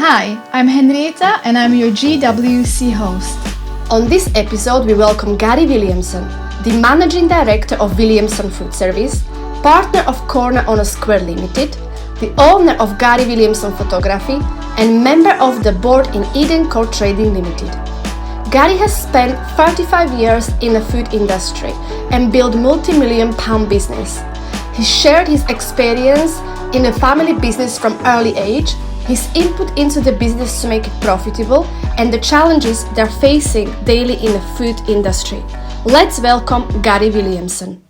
Hi, I'm Henrietta and I'm your GWC host. On this episode, we welcome Gary Williamson, the Managing Director of Williamson Foodservice, partner of Corner on a Square Limited, the owner of Gary Williamson Photography, and member of the board in Eden Court Trading Limited. Gary has spent 35 years in the food industry and built multi-million-pound business. He shared his experience in a family business from early age, his input into the business to make it profitable, and the challenges they're facing daily in the food industry. Let's welcome Gary Williamson.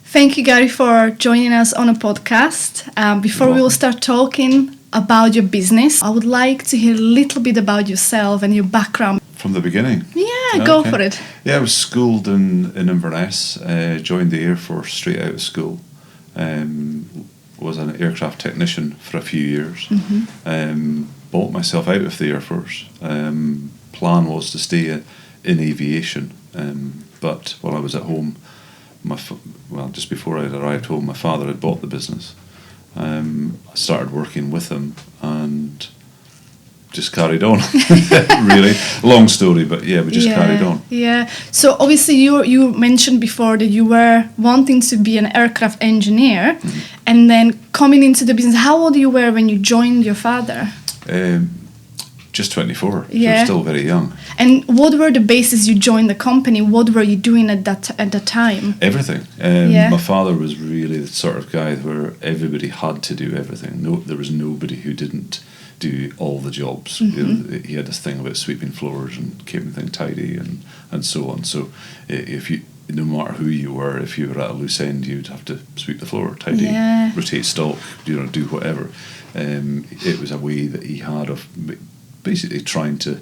Thank you, Gary, for joining us on a podcast. Before we will start talking about your business, I would like to hear a little bit about yourself and your background. From the beginning? Yeah, go for it. Yeah, I was schooled in Inverness, joined the Air Force straight out of school. Was an aircraft technician for a few years. Bought myself out of the Air Force. Plan was to stay in aviation, but while I was at home, just before I arrived home, my father had bought the business. I started working with him and just carried on. Really long story, but yeah, we just carried on. Yeah. So obviously you mentioned before that you were wanting to be an aircraft engineer, and then coming into the business. How old you were when you joined your father? Just 24. Yeah. So still very young. And what were the bases you joined the company? What were you doing at that time? Everything. My father was really the sort of guy where everybody had to do everything. No, there was nobody who didn't do all the jobs. You know, he had this thing about sweeping floors and keeping things tidy and so on. So if you, no matter who you were, if you were at a loose end, you'd have to sweep the floor, tidy, rotate stock, do whatever. It was a way that he had of basically trying to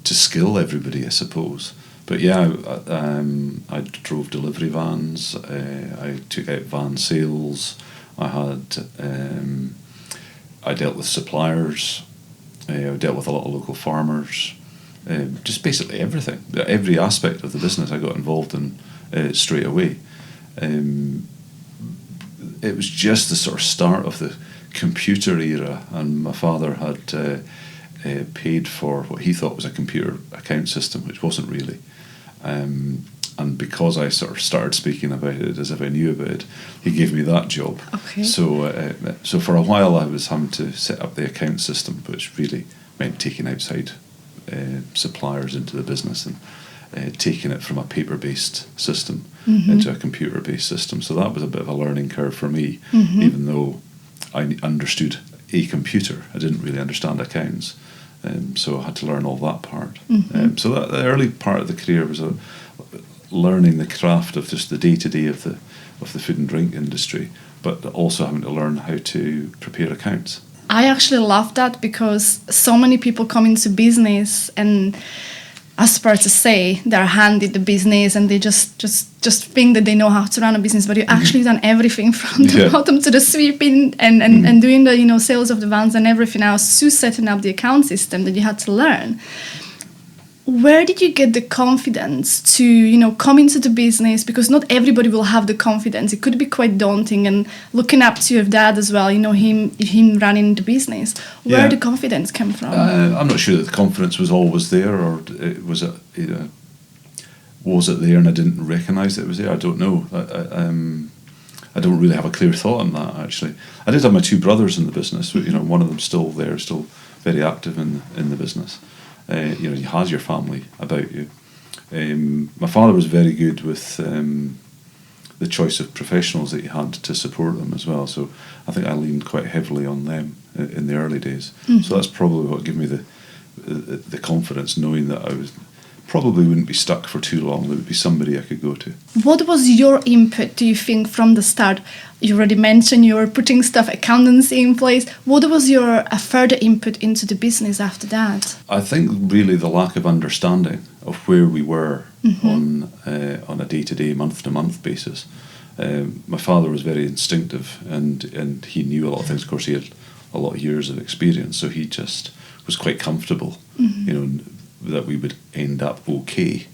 skill everybody, I suppose. But yeah, I drove delivery vans. I took out van sales. I dealt with suppliers. I dealt with a lot of local farmers. Just basically everything. Every aspect of the business I got involved in straight away. It was just the sort of start of the computer era, and my father had paid for what he thought was a computer account system, which wasn't really. And because I sort of started speaking about it as if I knew about it, he gave me that job. Okay. So for a while I was having to set up the account system, which really meant taking outside suppliers into the business and taking it from a paper-based system into a computer-based system. So that was a bit of a learning curve for me, even though I understood a computer. I didn't really understand accounts. So I had to learn all that part. So that the early part of the career was learning the craft of just the day-to-day of the food and drink industry, but also having to learn how to prepare accounts. I actually love that, because so many people come into business and, as per to say, they're handed the business and they just think that they know how to run a business, but you actually done everything from the bottom to the sweeping and doing the sales of the vans and everything else, to setting up the account system that you had to learn. Where did you get the confidence to come into the business? Because not everybody will have the confidence. It could be quite daunting, and looking up to your dad as well, him running the business. Where did the confidence come from? I'm not sure that the confidence was always there, or was it there and I didn't recognise that it was there? I don't know. I don't really have a clear thought on that, actually. I did have my two brothers in the business. One of them still there, still very active in the business. You has your family about you. My father was very good with the choice of professionals that he had to support them as well. So I think I leaned quite heavily on them in the early days. So that's probably what gave me the confidence, knowing that I probably wouldn't be stuck for too long. There would be somebody I could go to. What was your input, do you think, from the start? You already mentioned you were putting accountancy in place. What was your further input into the business after that? I think really the lack of understanding of where we were on a day-to-day, month-to-month basis. My father was very instinctive and he knew a lot of things. Of course, he had a lot of years of experience, so he just was quite comfortable, that we would end up okay.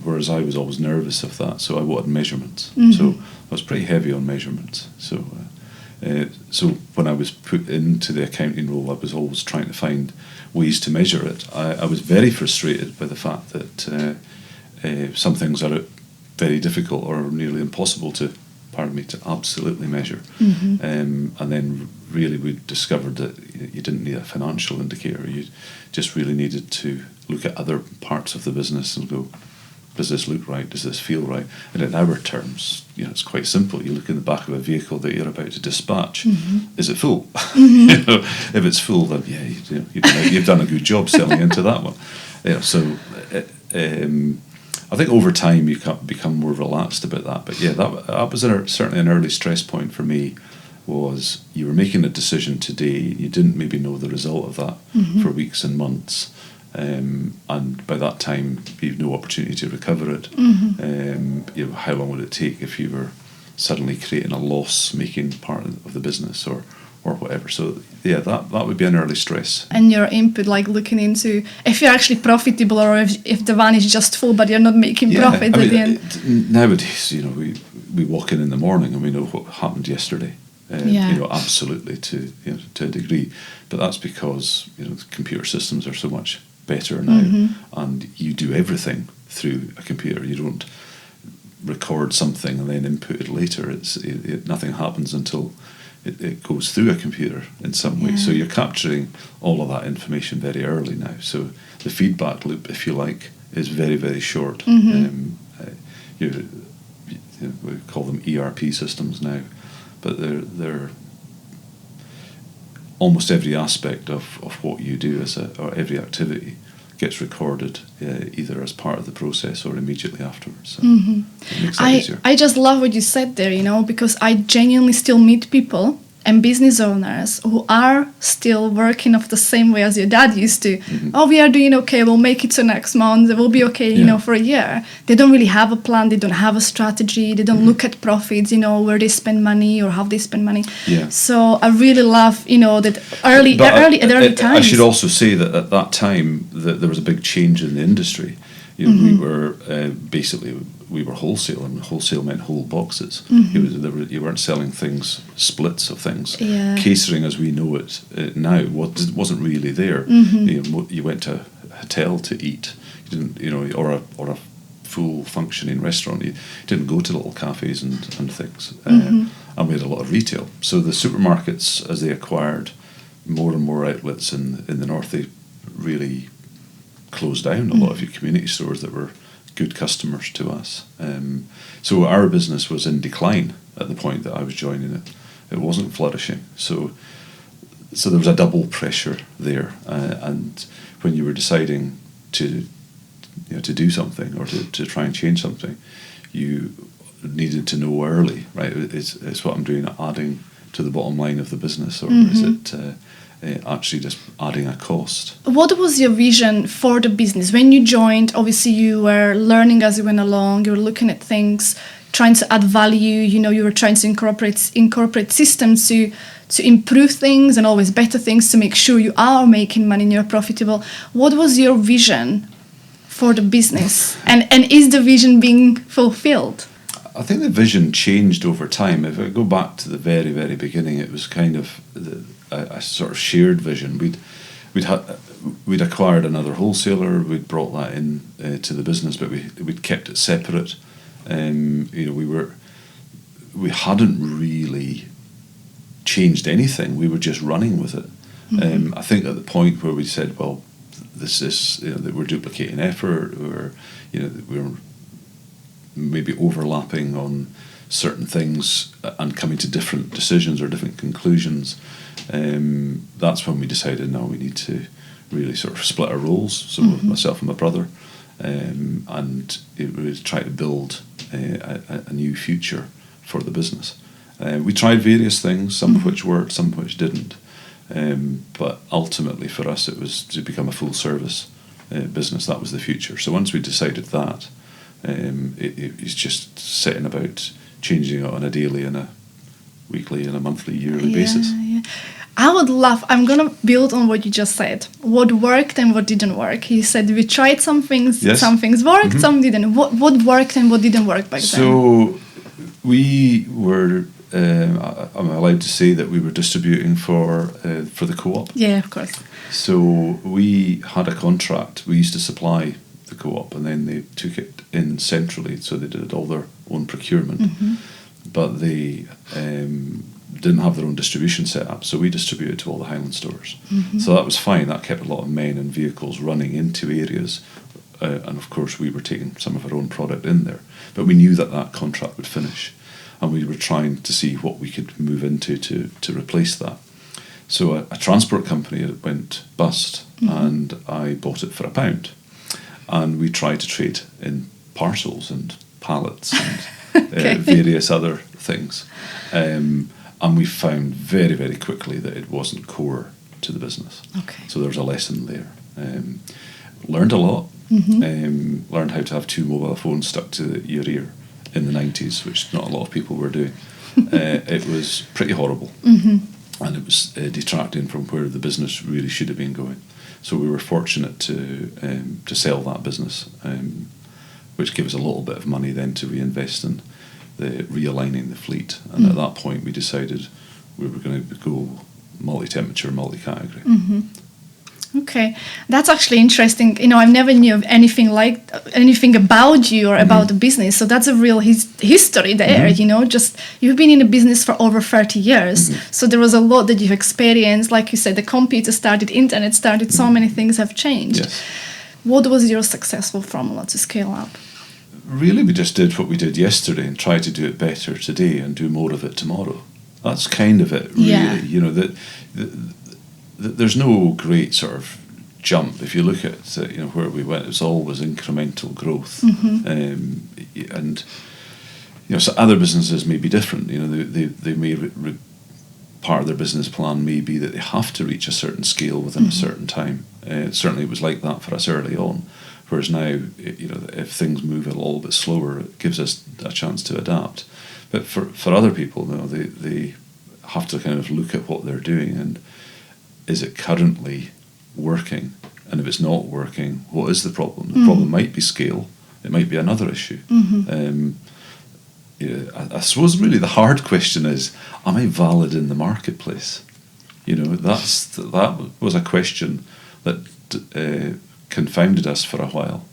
Whereas I was always nervous of that, so I wanted measurements. So I was pretty heavy on measurements. So so when I was put into the accounting role, I was always trying to find ways to measure it. I was very frustrated by the fact that some things are very difficult or nearly impossible to absolutely measure. And then really we discovered that you didn't need a financial indicator. You just really needed to look at other parts of the business and go, does this look right? Does this feel right? And in our terms, it's quite simple. You look in the back of a vehicle that you're about to dispatch. Is it full? If it's full, then you've done a good job selling into that one. I think over time you can become more relaxed about that. But that was certainly an early stress point for me. Was you were making a decision today, you didn't maybe know the result of that for weeks and months. And by that time, you've no opportunity to recover it. How long would it take if you were suddenly creating a loss-making part of the business or whatever? So that would be an early stress. And your input, like looking into if you're actually profitable or if the van is just full, but you're not making profit at the end. Nowadays, we walk in the morning and we know what happened yesterday. Absolutely to a degree, but that's because the computer systems are so much better now, and you do everything through a computer. You don't record something and then input it later. Nothing happens until it goes through a computer in some way. So you're capturing all of that information very early now. So the feedback loop, if you like, is very, very short. We call them ERP systems now, but they're almost every aspect of what you do or every activity gets recorded either as part of the process or immediately afterwards. So it makes that easier. I just love what you said there, because I genuinely still meet people and business owners who are still working of the same way as your dad used to. Oh, we are doing okay, we'll make it to next month, it will be okay, for a year. They don't really have a plan, they don't have a strategy, they don't look at profits, where they spend money or how they spend money. So I really love, that early times. I should also say that at that time that there was a big change in the industry. We were we were wholesale, and wholesale meant whole boxes. You weren't selling things, splits of things. Catering as we know it now wasn't really there. You went to a hotel to eat. You didn't, or a full functioning restaurant. You didn't go to little cafes and things. And we had a lot of retail. So the supermarkets, as they acquired more and more outlets in the north, they really closed down a lot of your community stores that were good customers to us. So our business was in decline at the point that I was joining it. It wasn't flourishing. So there was a double pressure there. And when you were deciding to do something or to try and change something, you needed to know early, right? Is what I'm doing adding to the bottom line of the business, or is it actually just adding a cost? What was your vision for the business when you joined? Obviously, you were learning as you went along. You were looking at things, trying to add value. You were trying to incorporate systems to improve things and always better things to make sure you are making money and you're profitable. What was your vision for the business, and is the vision being fulfilled? I think the vision changed over time. If I go back to the very, very beginning, it was kind of a sort of shared vision. We'd acquired another wholesaler. We'd brought that in to the business, but we'd kept it separate. We hadn't really changed anything. We were just running with it. I think at the point where we said, well, this is that we're duplicating effort, we're maybe overlapping on certain things and coming to different decisions or different conclusions, that's when we decided, no, we need to really sort of split our roles. So myself and my brother, and we try to build a new future for the business. We tried various things, some of which worked, some of which didn't. But ultimately for us it was to become a full service business. That was the future. So once we decided that, it's just setting about changing it on a daily and a weekly and a monthly, yearly basis. I'm going to build on what you just said. What worked and what didn't work. You said we tried some things, some things worked, some didn't. What worked and what didn't work back then? So we were I'm allowed to say that we were distributing for the co-op. Yeah, of course. So we had a contract. We used to supply the co-op, and then they took it in centrally, so they did all their own procurement. But they didn't have their own distribution set up, so we distributed to all the Highland stores. So that was fine. That kept a lot of men and vehicles running into areas, and of course we were taking some of our own product in there. But we knew that that contract would finish, and we were trying to see what we could move into to replace that. So a transport company went bust, and I bought it for £1. And we tried to trade in parcels and pallets and various other things. And we found very, very quickly that it wasn't core to the business. Okay. So there's a lesson there. Learned a lot. Learned how to have 2 mobile phones stuck to your ear in the 90s, which not a lot of people were doing. It was pretty horrible. And it was detracting from where the business really should have been going. So we were fortunate to sell that business, which gave us a little bit of money then to reinvest in the realigning the fleet. And at that point we decided we were going to go multi-temperature, multi-category. Okay, that's actually interesting. You know, I never knew of anything about you or about the business. So that's a real history there. You know, just you've been in the business for over 30 years. So there was a lot that you've experienced. Like you said, the computer started, internet started. So many things have changed. Yes. What was your successful formula to scale up? Really, we just did what we did yesterday and try to do it better today and do more of it tomorrow. That's kind of it, really. Yeah. You know, there's no great sort of jump. If you look at where we went, it's always incremental growth. And so other businesses may be different. You know, they may part of their business plan may be that they have to reach a certain scale within a certain time. Certainly, it was like that for us early on. Whereas now, if things move a little bit slower, it gives us a chance to adapt. But for other people, they have to kind of look at what they're doing and is it currently working? And if it's not working, what is the problem? The problem might be scale. It might be another issue. I suppose really the hard question is, am I valid in the marketplace? That was a question that confounded us for a while.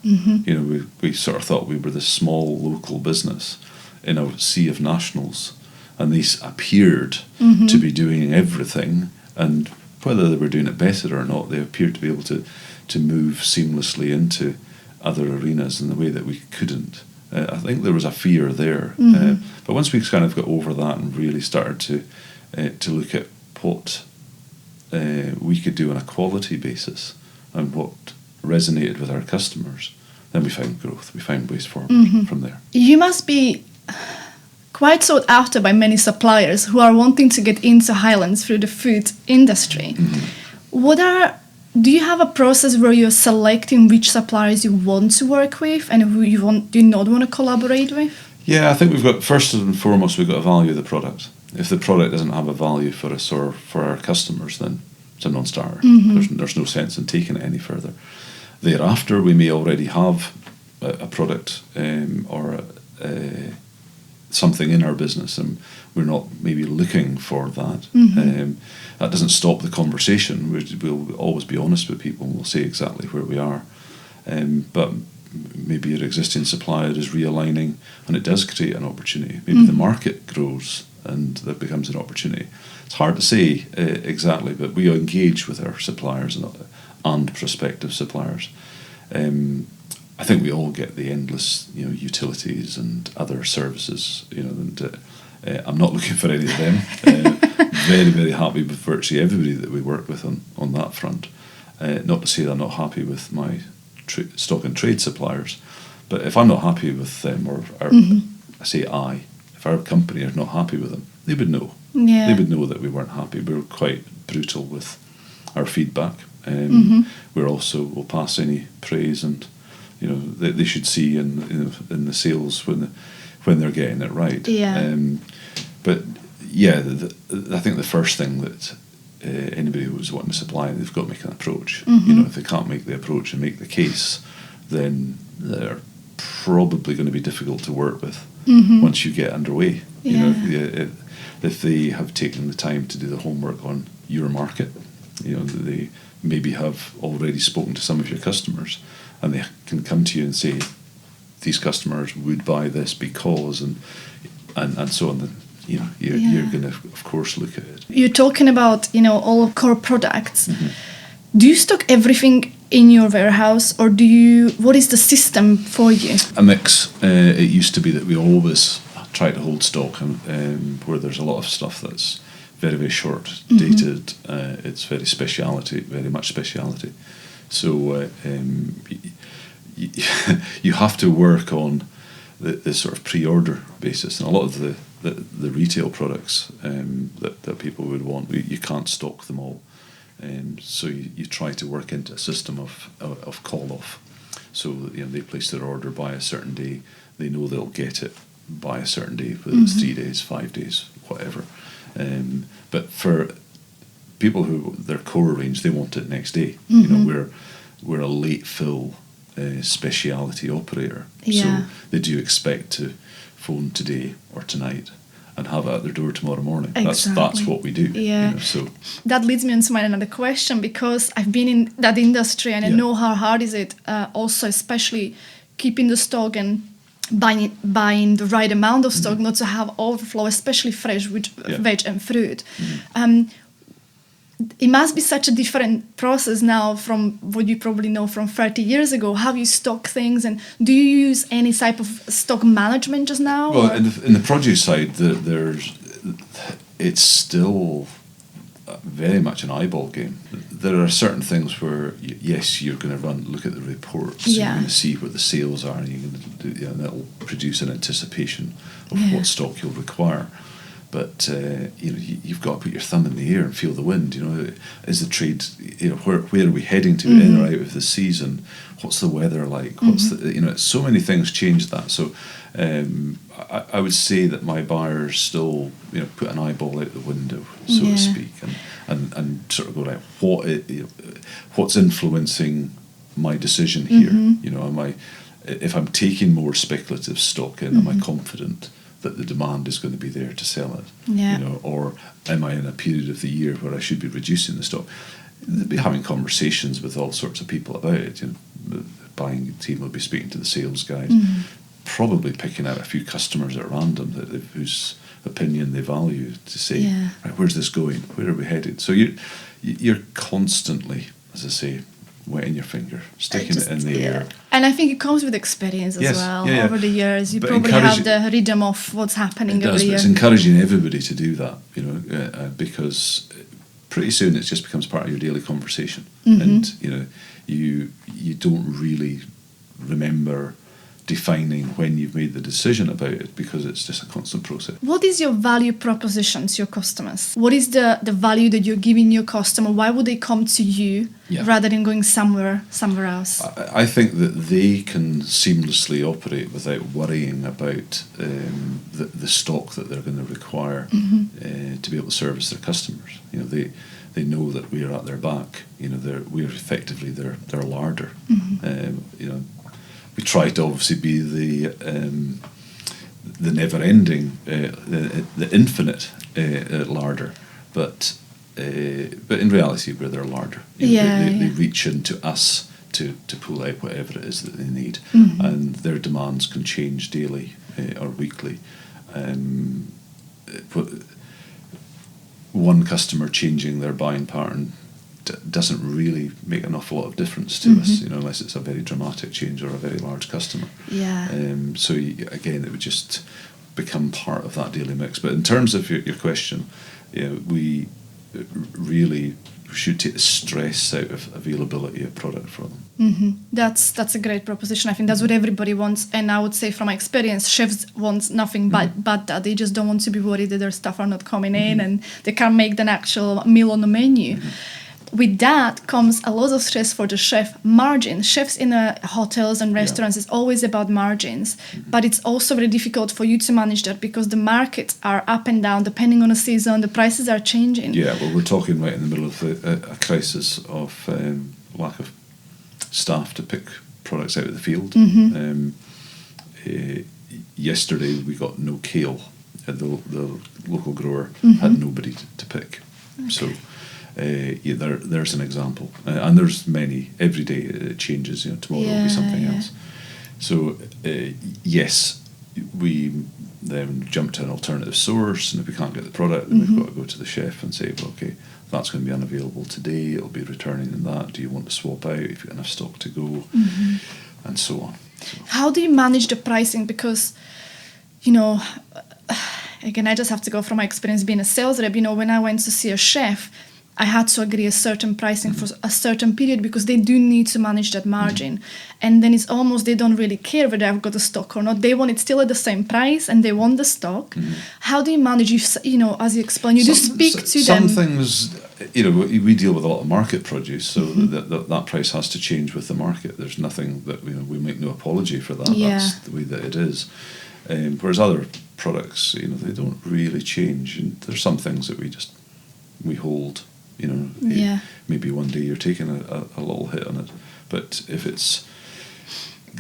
We sort of thought we were this small local business in a sea of nationals, and these appeared to be doing everything, and whether they were doing it better or not, they appeared to be able to move seamlessly into other arenas in the way that we couldn't. I think there was a fear there, but once we kind of got over that and really started to look at what we could do on a quality basis and what resonated with our customers, then we found growth. We found ways forward from there. You must be quite sought after by many suppliers who are wanting to get into Highlands through the food industry. Do you have a process where you're selecting which suppliers you want to work with and who you do not want to collaborate with? Yeah, I think first and foremost, we've got to value the product. If the product doesn't have a value for us or for our customers, then it's a non-starter. There's no sense in taking it any further. Thereafter, we may already have a product or something in our business, and we're not maybe looking for that. That doesn't stop the conversation. We'll always be honest with people, and we'll say exactly where we are. But maybe your existing supplier is realigning, and it does create an opportunity. Maybe the market grows, and that becomes an opportunity. It's hard to say exactly, but we engage with our suppliers and prospective suppliers. I think we all get the endless, utilities and other services. And I'm not looking for any of them. Very, very happy with virtually everybody that we work with on that front. Not to say that I'm not happy with my stock and trade suppliers, but if I'm not happy with them, or if our company are not happy with them, they would know. Yeah. They would know that we weren't happy. We were quite brutal with our feedback. We'll pass any praise, and they should see in the sales when they're getting it right. Yeah. But yeah, I think the first thing that anybody who's wanting to supply, they've got to make an approach. If they can't make the approach and make the case, then they're probably going to be difficult to work with once you get underway. if they have taken the time to do the homework on your market, they maybe have already spoken to some of your customers, and they can come to you and say, these customers would buy this because, and so on. Then, you're going to, of course, look at it. You're talking about, all core products. Do you stock everything in your warehouse, or what is the system for you? A mix. It used to be that we always try to hold stock, where there's a lot of stuff that's very, very short dated. It's very much speciality. So you have to work on the sort of pre-order basis, and a lot of the retail products that people would want, you can't stock them all. So you try to work into a system of call-off. So they place their order by a certain day. They know they'll get it by a certain day, whether it's 3 days, 5 days, whatever. But for people who their core range, they want it next day. We're a late fill speciality operator, so they do expect to phone today or tonight and have it at their door tomorrow morning. Exactly. That's what we do. Yeah. So that leads me on to my another question, because I've been in that industry and I know how hard is it, also especially keeping the stock and buying the right amount of stock, not to have overflow, especially fresh veg and fruit. It must be such a different process now from what you probably know from 30 years ago. How you stock things, and do you use any type of stock management just now? Well, in the produce side, it's still very much an eyeball game. There are certain things where, yes, you're going to look at the reports, you're going to see what the sales are, and you're going to do, and that'll produce an anticipation of what stock you'll require. But you've got to put your thumb in the air and feel the wind. Is the trade? Where are we heading to, in or out of the season? What's the weather like? What's so many things change that. So I would say that my buyers still put an eyeball out the window, so to speak, and sort of go, right, what's influencing my decision here? If I'm taking more speculative stock in, am I confident that the demand is going to be there to sell it? Or am I in a period of the year where I should be reducing the stock? They'll be having conversations with all sorts of people about it. The buying team will be speaking to the sales guys, probably picking out a few customers at random whose opinion they value, to say, right, where's this going? Where are we headed? So you're constantly, as I say, wetting your finger, sticking it in the air. And I think it comes with experience as well. Over the years, you but probably have the rhythm of what's happening over the year. It's encouraging everybody to do that, because pretty soon it just becomes part of your daily conversation, and you don't really remember defining when you've made the decision about it, because it's just a constant process. What is your value proposition to your customers? What is the value that you're giving your customer? Why would they come to you rather than going somewhere else? I think that they can seamlessly operate without worrying about the stock that they're going to require to be able to service their customers. They know that we are at their back. We're effectively their larder. We try to obviously be the never-ending, the infinite larder, but in reality we're their larder. They reach into us to pull out whatever it is that they need, and their demands can change daily or weekly. One customer changing their buying pattern doesn't really make an awful lot of difference to us, unless it's a very dramatic change or a very large customer. So again, it would just become part of that daily mix. But in terms of your question, we really should take the stress out of availability of product for them. That's a great proposition. I think that's what everybody wants, and I would say from my experience, chefs want nothing but that. They just don't want to be worried that their stuff are not coming in and they can't make the actual meal on the menu. With that comes a lot of stress for the chef. Margin. Chefs in hotels and restaurants is always about margins, but it's also very difficult for you to manage that because the markets are up and down depending on the season. The prices are changing. Yeah, well, we're talking right in the middle of a crisis of lack of staff to pick products out of the field. Yesterday we got no kale the local grower had nobody to pick. Okay. So there's an example, and there's many. Every day it changes. Tomorrow will be something else. So yes, we then jump to an alternative source, and if we can't get the product, then we've got to go to the chef and say, well, okay, that's going to be unavailable today. It'll be returning in that. Do you want to swap out if you've got enough stock to go, and so on. So. How do you manage the pricing? Because, again, I just have to go from my experience being a sales rep. When I went to see a chef, I had to agree a certain pricing for a certain period because they do need to manage that margin. And then it's almost they don't really care whether I've got the stock or not. They want it still at the same price and they want the stock. How do you manage, as you explain, you do speak to them? Some things, we deal with a lot of market produce, so that price has to change with the market. There's nothing that, we make no apology for that. That's the way that it is. Whereas other products, they don't really change. And there's some things that we hold. Maybe one day you're taking a little hit on it, but if it's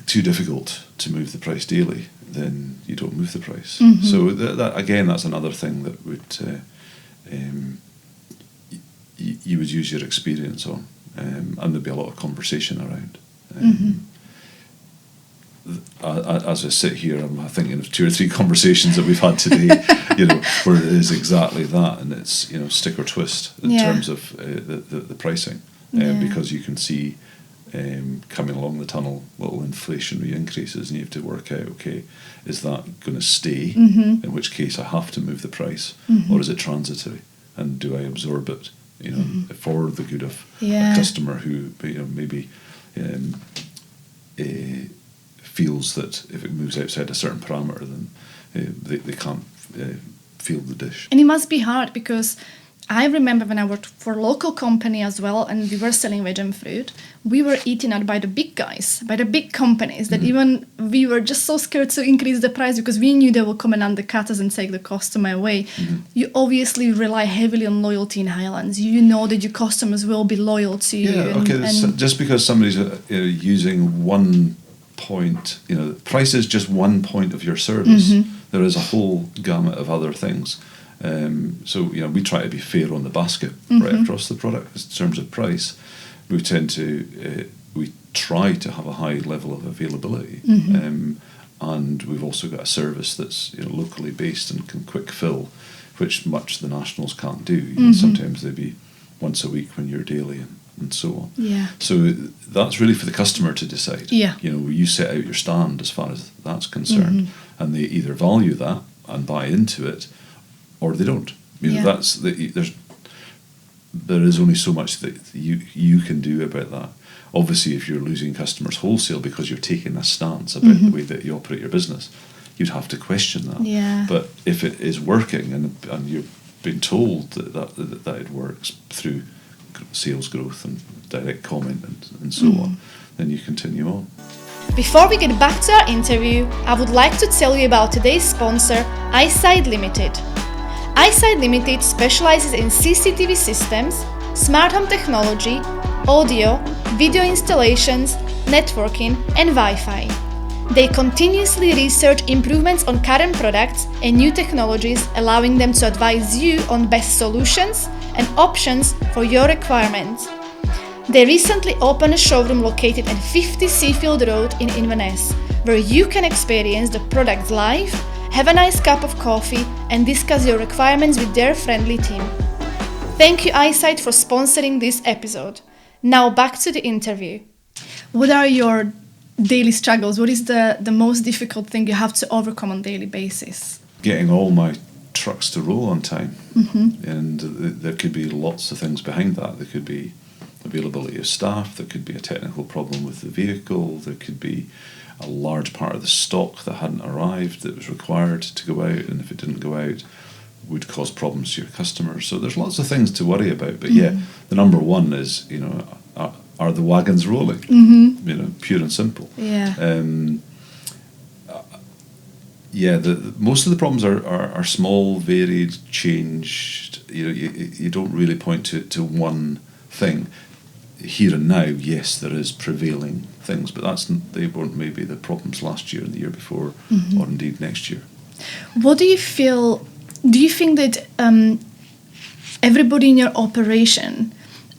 too difficult to move the price daily, then you don't move the price. So that again, that's another thing that would you would use your experience on, and there'd be a lot of conversation around. As I sit here, I'm thinking of 2 or 3 conversations that we've had today, where it is exactly that, and it's stick or twist in terms of the pricing, because you can see coming along the tunnel little inflationary increases, and you have to work out, okay, is that going to stay? In which case I have to move the price, or is it transitory, and do I absorb it? For the good of a customer who maybe feels that if it moves outside a certain parameter, then they can't feel the dish. And it must be hard because I remember when I worked for a local company as well, and we were selling veg and fruit, we were eaten out by the big guys, by the big companies, that even we were just so scared to increase the price because we knew they will come and undercut us and take the customer away. You obviously rely heavily on loyalty in Highlands. You know that your customers will be loyal to you. And just because somebody's using one point, price is just one point of your service. There is a whole gamut of other things. So we try to be fair on the basket right across the product in terms of price. We try to have a high level of availability, and we've also got a service that's locally based and can quick fill, which much the nationals can't do. Sometimes they'd be once a week when you're daily and so on. So that's really for the customer to decide. You set out your stand as far as that's concerned, and they either value that and buy into it, or they don't. There is only so much that you can do about that. Obviously, if you're losing customers wholesale because you're taking a stance about the way that you operate your business, you'd have to question that. But if it is working and you've been told that it works through sales growth and direct comment and so on, then you continue on. Before we get back to our interview, I would like to tell you about today's sponsor, iSight Limited. iSight Limited specializes in CCTV systems, smart home technology, audio, video installations, networking, and Wi-Fi. They continuously research improvements on current products and new technologies, allowing them to advise you on best solutions and options for your requirements. They recently opened a showroom located at 50 Seafield Road in Inverness, where you can experience the products live, have a nice cup of coffee, and discuss your requirements with their friendly team. Thank you, iSight, for sponsoring this episode. Now back to the interview. What are your daily struggles? What is the most difficult thing you have to overcome on a daily basis? Getting all my trucks to roll on time. And there could be lots of things behind that. There could be availability of staff, there could be a technical problem with the vehicle, there could be a large part of the stock that hadn't arrived that was required to go out, and if it didn't go out would cause problems to your customers. So there's lots of things to worry about, but the number one is are the wagons rolling? Pure and simple. Most of the problems are small, varied, changed. You don't really point to one thing. Here and now, yes, there is prevailing things, but they weren't maybe the problems last year and the year before, or indeed next year. What do you feel? Do you think that everybody in your operation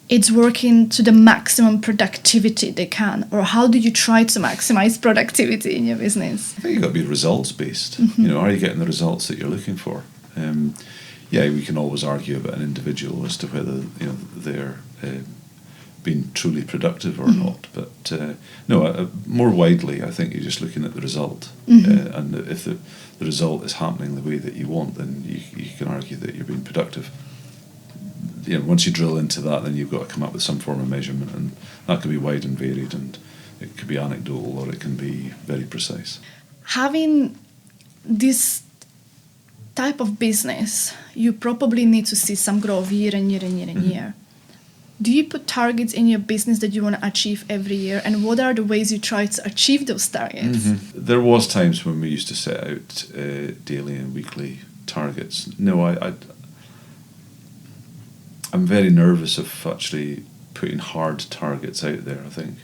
is working to the maximum productivity they can, or how do you try to maximize productivity in your business? I think you've got to be results based. Are you getting the results that you're looking for? We can always argue about an individual as to whether they're being truly productive or not. But more widely, I think you're just looking at the result, and if the result is happening the way that you want, then you can argue that you're being productive. Once you drill into that, then you've got to come up with some form of measurement, and that can be wide and varied, and it could be anecdotal or it can be very precise. Having this type of business, you probably need to see some growth year and year and year and year. Do you put targets in your business that you want to achieve every year, and what are the ways you try to achieve those targets? There was times when we used to set out daily and weekly targets. No, I'm very nervous of actually putting hard targets out there, I think.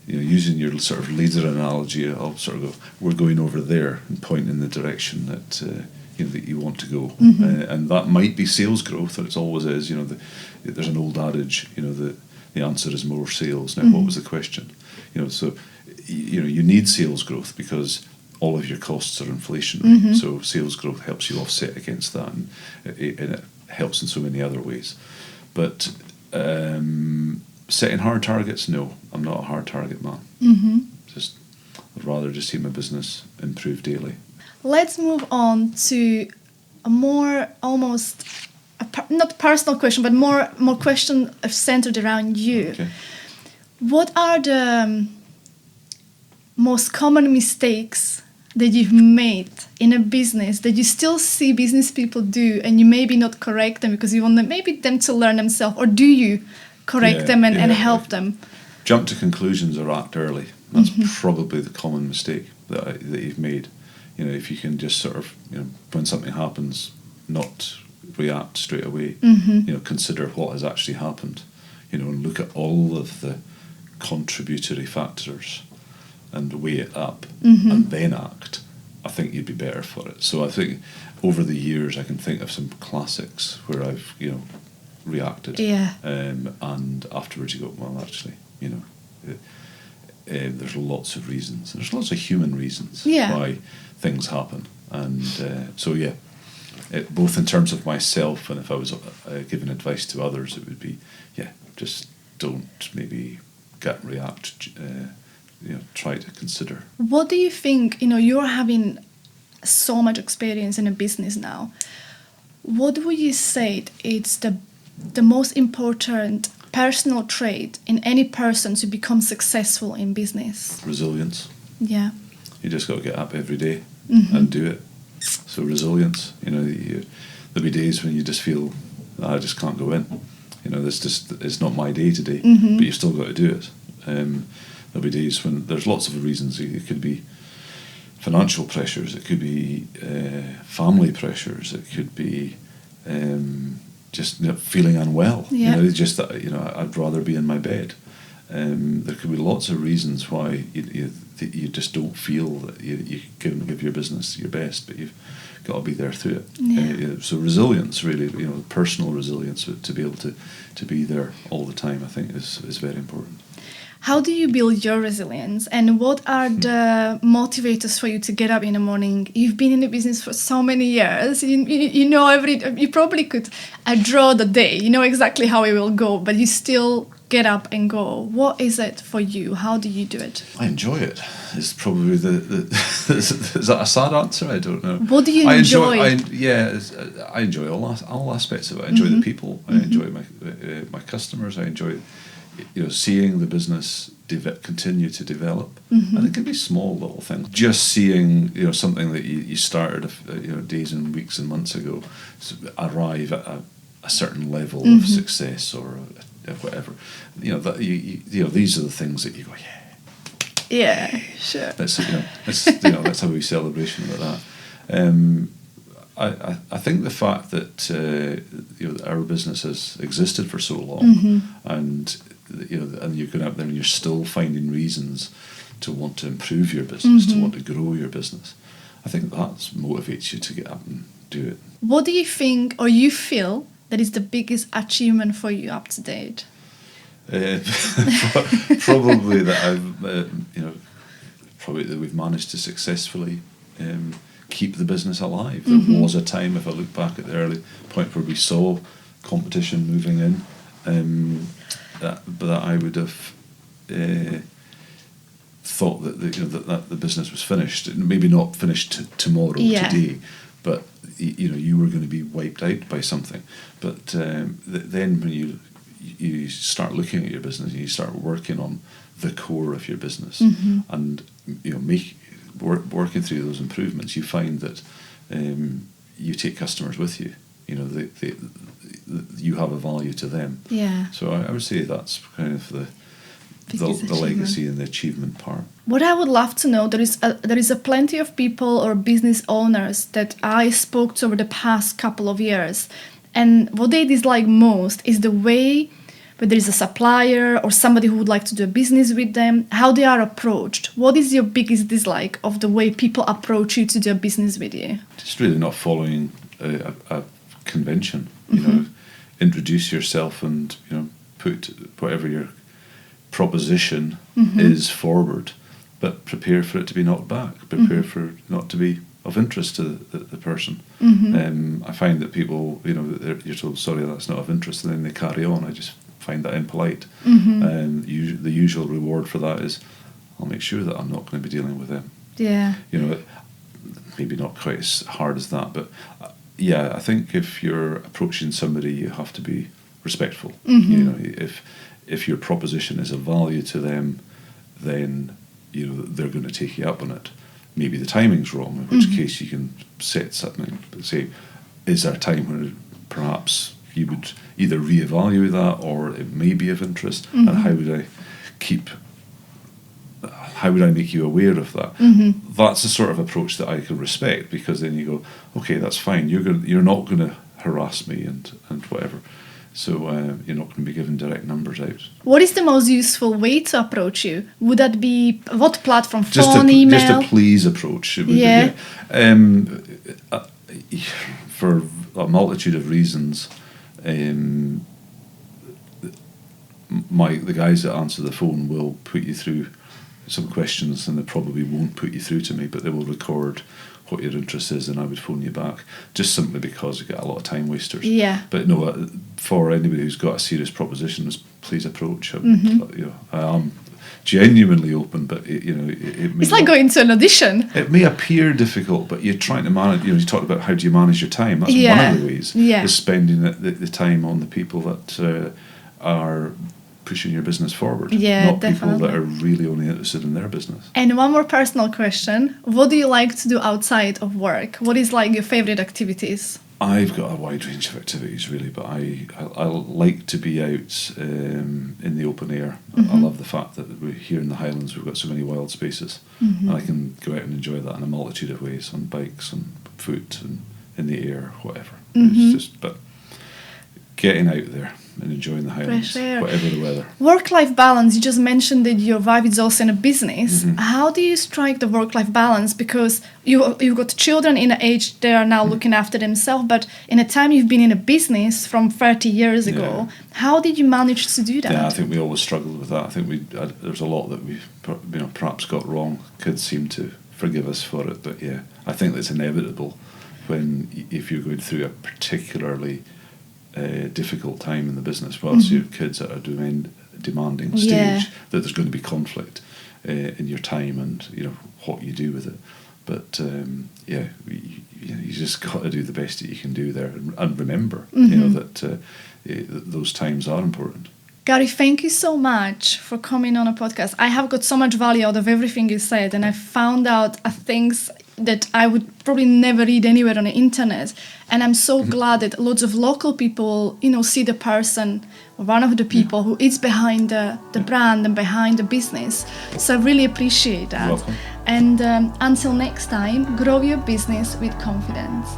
Using your sort of leader analogy, I'll sort of go, we're going over there, and point in the direction that that you want to go. And that might be sales growth, it always is. There's an old adage, the answer is more sales. Now, what was the question? So you need sales growth because all of your costs are inflationary. So sales growth helps you offset against that, and it helps in so many other ways. But setting hard targets, no, I'm not a hard target man. I'd rather just see my business improve daily. Let's move on to a more almost not personal question, but more question centered around you. Okay. What are the most common mistakes that you've made in a business that you still see business people do, and you maybe not correct them because you want them to learn themselves, or do you correct them and help them? Jump to conclusions or act early. That's probably the common mistake that you've made. If you can just sort of, when something happens, not react straight away. Consider what has actually happened. And look at all of the contributory factors and weigh it up, and then act. I think you'd be better for it. So I think over the years I can think of some classics where I've reacted, and afterwards you go, well, actually, there's lots of reasons. There's lots of human reasons why things happen, and both in terms of myself and if I was giving advice to others, it would be just don't maybe gut react. Try to consider. What do you think? You're having so much experience in a business now. What would you say is the most important personal trait in any person to become successful in business? Resilience. Yeah. You just got to get up every day and do it. So resilience. There'll be days when you just feel, I just can't go in. It's not my day today, but you've still got to do it. There'll be days when there's lots of reasons. It could be financial pressures, it could be family pressures, it could be just feeling unwell. Just that I'd rather be in my bed. There could be lots of reasons why you just don't feel that you can give your business your best, but you've got to be there through it. So resilience, really, personal resilience, to be able to be there all the time, I think is very important. How do you build your resilience, and what are the motivators for you to get up in the morning? You've been in the business for so many years. You probably could draw the day. You know exactly how it will go, but you still get up and go. What is it for you? How do you do it? I enjoy it. It's probably is that a sad answer? I don't know. What do you enjoy? I enjoy all aspects of it. I enjoy the people. I enjoy my customers. I enjoy seeing the business continue to develop, and it can be small little things. Just seeing something that you started days and weeks and months ago arrive at a certain level of success or whatever. These are the things that you go, yeah, sure. Let's have a wee celebration about that. I think the fact that our business has existed for so long, and you're going out there and you're still finding reasons to want to improve your business, to want to grow your business. I think that motivates you to get up and do it. What do you think, or you feel, that is the biggest achievement for you up to date? Probably that I've, probably that we've managed to successfully keep the business alive. There was a time, if I look back at the early point where we saw competition moving in, but I would have thought that the business was finished. Maybe not finished tomorrow, today, but you were going to be wiped out by something. But then when you start looking at your business, and you start working on the core of your business, and working through those improvements, you find that you take customers with you. You have a value to them. Yeah. So I would say that's kind of the legacy and the achievement part. What I would love to know, there is a plenty of people or business owners that I spoke to over the past couple of years, and what they dislike most is the way where there is a supplier or somebody who would like to do a business with them, how they are approached. What is your biggest dislike of the way people approach you to do a business with you? Just really not following a convention. Introduce yourself and put whatever your proposition is forward, but prepare for it to be knocked back. Prepare for it not to be of interest to the person. I find that people, you're told, sorry, that's not of interest, and then they carry on. I just find that impolite. The usual reward for that is, I'll make sure that I'm not going to be dealing with them. Yeah. Maybe not quite as hard as that, but I think if you're approaching somebody, you have to be respectful. If your proposition is of value to them, then they're going to take you up on it. Maybe the timing's wrong, in which case you can set something, say, is there a time where perhaps you would either reevaluate that, or it may be of interest, and how would I make you aware of that? That's the sort of approach that I can respect, because then you go, okay, that's fine. You're not going to harass me and whatever. So you're not going to be giving direct numbers out. What is the most useful way to approach you? Would that be what platform? Phone, email? Just a please approach. It would be, for a multitude of reasons, the guys that answer the phone will put you through some questions, and they probably won't put you through to me, but they will record what your interest is, and I would phone you back, just simply because you get a lot of time wasters. Yeah. But no, for anybody who's got a serious proposition, please approach. I am genuinely open, but it's like going to an audition. It may appear difficult, but you're trying to manage. You talked about how do you manage your time. That's one of the ways. Is spending the time on the people that are pushing your business forward, not definitely. People that are really only interested in their business. And one more personal question: what do you like to do outside of work? What is like your favorite activities? I've got a wide range of activities, really, but I like to be out in the open air. I love the fact that we're here in the Highlands, we've got so many wild spaces, and I can go out and enjoy that in a multitude of ways, on bikes, on foot, and in the air, whatever. It's but getting out there and enjoying the Highlands, whatever the weather. Work-life balance, you just mentioned that your wife is also in a business. How do you strike the work-life balance? Because you've got children in an age they are now looking after themselves, but in a time you've been in a business from 30 years ago, how did you manage to do that? Yeah, I think we always struggled with that. I think there's a lot that we perhaps got wrong. Kids seem to forgive us for it, but I think that's inevitable if you're going through a particularly difficult time in the business, whilst your kids are at a demanding stage, that there's going to be conflict in your time and what you do with it. But you just got to do the best that you can do there, and remember that those times are important. Gary, thank you so much for coming on a podcast. I have got so much value out of everything you said, and I found out things that I would probably never read anywhere on the internet. And I'm so glad that lots of local people, see the person, one of the people who is behind the brand and behind the business. So I really appreciate that. You're welcome. And until next time, grow your business with confidence.